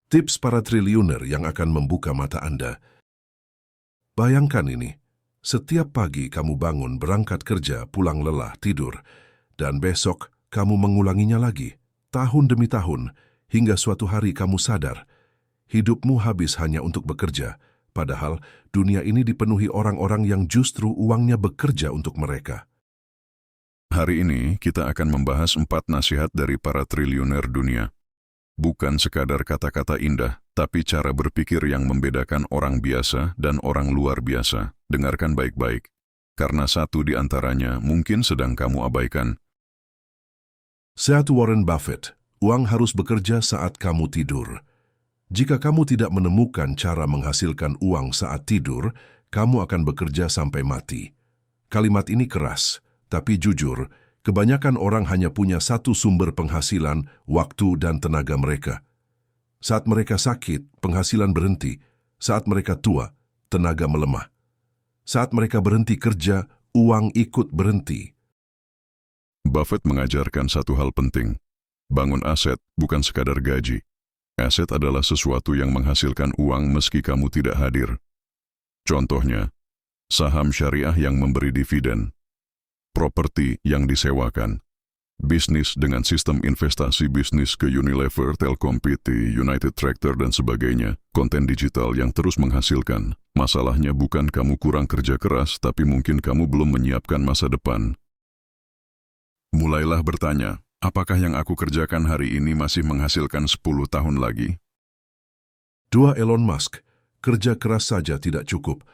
Tips para triliuner yang akan membuka mata Anda. Bayangkan ini, setiap pagi kamu bangun berangkat kerja, pulang lelah, tidur, dan besok kamu mengulanginya lagi, tahun demi tahun, hingga suatu hari kamu sadar, hidupmu habis hanya untuk bekerja, padahal dunia ini dipenuhi orang-orang yang justru uangnya bekerja untuk mereka. Hari ini kita akan membahas 4 nasihat dari para triliuner dunia. Bukan sekadar kata-kata indah, tapi cara berpikir yang membedakan orang biasa dan orang luar biasa. Dengarkan baik-baik, karena satu di antaranya mungkin sedang kamu abaikan. Sehat Warren Buffett, uang harus bekerja saat kamu tidur. Jika kamu tidak menemukan cara menghasilkan uang saat tidur, kamu akan bekerja sampai mati. Kalimat ini keras, tapi jujur, kebanyakan orang hanya punya satu sumber penghasilan, waktu dan tenaga mereka. Saat mereka sakit, penghasilan berhenti. Saat mereka tua, tenaga melemah. Saat mereka berhenti kerja, uang ikut berhenti. Buffett mengajarkan satu hal penting. Bangun aset bukan sekadar gaji. Aset adalah sesuatu yang menghasilkan uang meski kamu tidak hadir. Contohnya, saham syariah yang memberi dividen, properti yang disewakan, bisnis dengan sistem investasi bisnis ke Unilever, Telkom PT, United Tractor dan sebagainya, konten digital yang terus menghasilkan. Masalahnya bukan kamu kurang kerja keras, tapi mungkin kamu belum menyiapkan masa depan. Mulailah bertanya, apakah yang aku kerjakan hari ini masih menghasilkan 10 tahun lagi? 2. Elon Musk, kerja keras saja tidak cukup.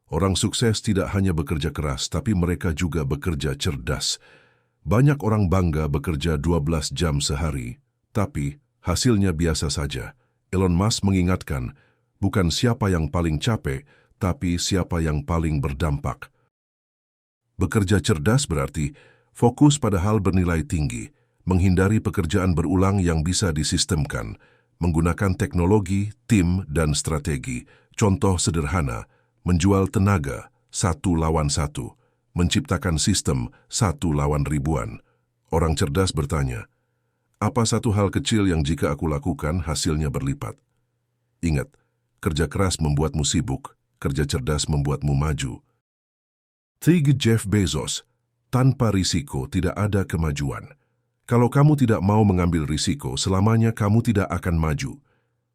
Orang sukses tidak hanya bekerja keras, tapi mereka juga bekerja cerdas. Banyak orang bangga bekerja 12 jam sehari, tapi hasilnya biasa saja. Elon Musk mengingatkan, bukan siapa yang paling capek, tapi siapa yang paling berdampak. Bekerja cerdas berarti fokus pada hal bernilai tinggi, menghindari pekerjaan berulang yang bisa disistemkan, menggunakan teknologi, tim, dan strategi. Contoh sederhana, menjual tenaga 1 lawan 1, menciptakan sistem 1 lawan ribuan. Orang cerdas bertanya, apa satu hal kecil yang jika aku lakukan hasilnya berlipat? Ingat, kerja keras membuatmu sibuk, kerja cerdas membuatmu maju. 3. Jeff Bezos, tanpa risiko tidak ada kemajuan. Kalau kamu tidak mau mengambil risiko, selamanya kamu tidak akan maju.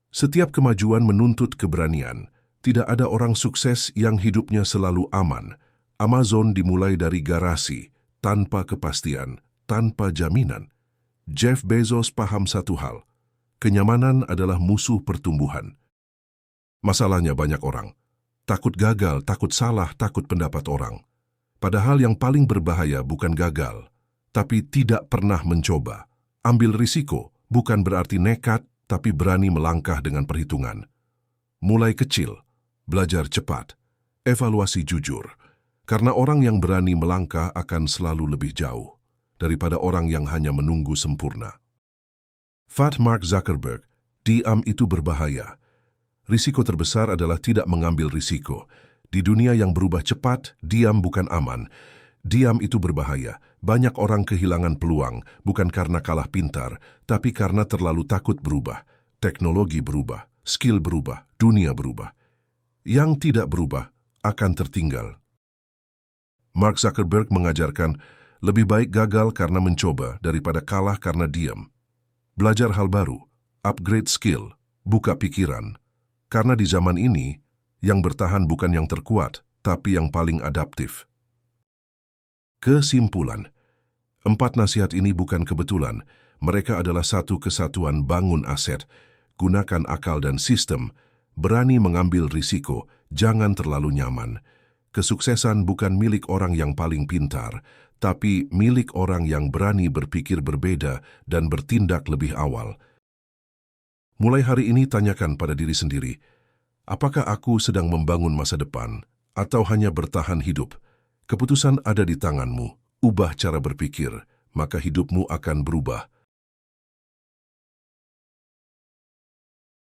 Setiap kemajuan menuntut keberanian. Tidak ada orang sukses yang hidupnya selalu aman. Amazon dimulai dari garasi, tanpa kepastian, tanpa jaminan. Jeff Bezos paham satu hal, kenyamanan adalah musuh pertumbuhan. Masalahnya banyak orang, takut gagal, takut salah, takut pendapat orang. Padahal yang paling berbahaya bukan gagal, tapi tidak pernah mencoba. Ambil risiko bukan berarti nekat, tapi berani melangkah dengan perhitungan. Mulai kecil. Belajar cepat, evaluasi jujur, karena orang yang berani melangkah akan selalu lebih jauh daripada orang yang hanya menunggu sempurna. Mark Zuckerberg, diam itu berbahaya. Risiko terbesar adalah tidak mengambil risiko. Di dunia yang berubah cepat, diam bukan aman. Diam itu berbahaya. Banyak orang kehilangan peluang, bukan karena kalah pintar, tapi karena terlalu takut berubah. Teknologi berubah, skill berubah, dunia berubah. Yang tidak berubah akan tertinggal. Mark Zuckerberg mengajarkan, lebih baik gagal karena mencoba daripada kalah karena diam. Belajar hal baru, upgrade skill, buka pikiran. Karena di zaman ini, yang bertahan bukan yang terkuat, tapi yang paling adaptif. Kesimpulan, 4 nasihat ini bukan kebetulan. Mereka adalah satu kesatuan bangun aset, gunakan akal dan sistem, berani mengambil risiko, jangan terlalu nyaman. Kesuksesan bukan milik orang yang paling pintar, tapi milik orang yang berani berpikir berbeda dan bertindak lebih awal. Mulai hari ini tanyakan pada diri sendiri, apakah aku sedang membangun masa depan atau hanya bertahan hidup? Keputusan ada di tanganmu. Ubah cara berpikir, maka hidupmu akan berubah.